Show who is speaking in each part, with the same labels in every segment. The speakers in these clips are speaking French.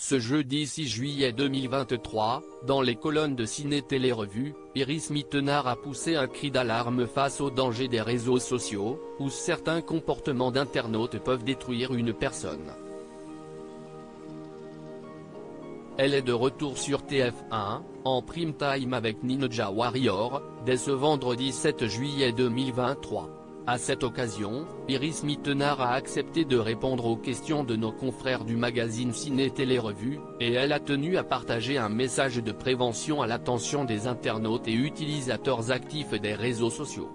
Speaker 1: Ce jeudi 6 juillet 2023, dans les colonnes de Ciné Télé Revue, Iris Mittenard a poussé un cri d'alarme face au danger des réseaux sociaux, où certains comportements d'internautes peuvent détruire une personne. Elle est de retour sur TF1, en prime time avec Ninja Warrior, dès ce vendredi 7 juillet 2023. À cette occasion, Iris Mittenard a accepté de répondre aux questions de nos confrères du magazine Ciné Télé Revue, et elle a tenu à partager un message de prévention à l'attention des internautes et utilisateurs actifs des réseaux sociaux.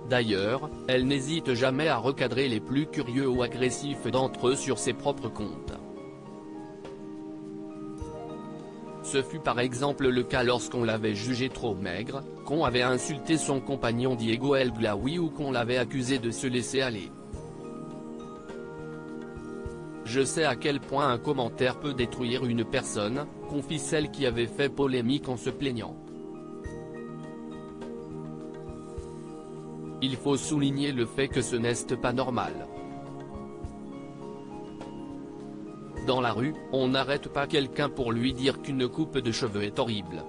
Speaker 1: D'ailleurs, elle n'hésite jamais à recadrer les plus curieux ou agressifs d'entre eux sur ses propres comptes. Ce fut par exemple le cas lorsqu'on l'avait jugé trop maigre, qu'on avait insulté son compagnon Diego El Glaoui ou qu'on l'avait accusé de se laisser aller. Je sais à quel point un commentaire peut détruire une personne, confie celle qui avait fait polémique en se plaignant. Il faut souligner le fait que ce n'est pas normal. Dans la rue, on n'arrête pas quelqu'un pour lui dire qu'une coupe de cheveux est horrible.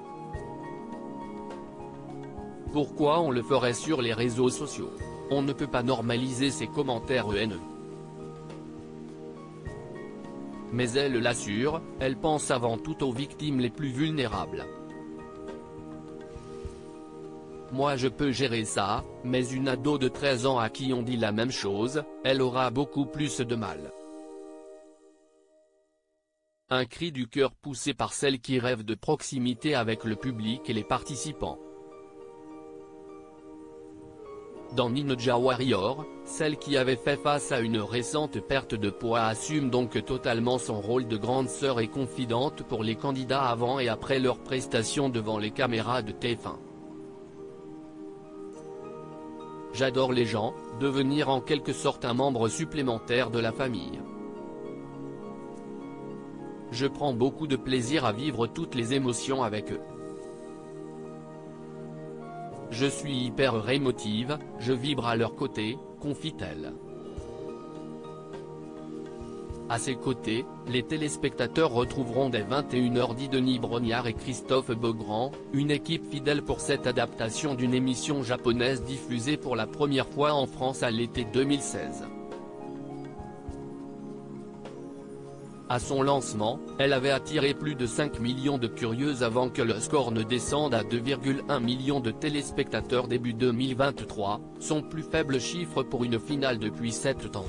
Speaker 1: Pourquoi on le ferait sur les réseaux sociaux? On ne peut pas normaliser ces commentaires haineux. Mais elle l'assure, elle pense avant tout aux victimes les plus vulnérables. Moi je peux gérer ça, mais une ado de 13 ans à qui on dit la même chose, elle aura beaucoup plus de mal. Un cri du cœur poussé par celle qui rêve de proximité avec le public et les participants. Dans Ninja Warrior, celle qui avait fait face à une récente perte de poids assume donc totalement son rôle de grande sœur et confidente pour les candidats avant et après leur prestation devant les caméras de TF1. J'adore les gens, devenir en quelque sorte un membre supplémentaire de la famille. Je prends beaucoup de plaisir à vivre toutes les émotions avec eux. Je suis hyper émotive, je vibre à leur côté, confie-t-elle. À ses côtés, les téléspectateurs retrouveront dès 21h10 Denis Brognard et Christophe Beaugrand, une équipe fidèle pour cette adaptation d'une émission japonaise diffusée pour la première fois en France à l'été 2016. À son lancement, elle avait attiré plus de 5 millions de curieux avant que le score ne descende à 2,1 millions de téléspectateurs début 2023, son plus faible chiffre pour une finale depuis 7 ans.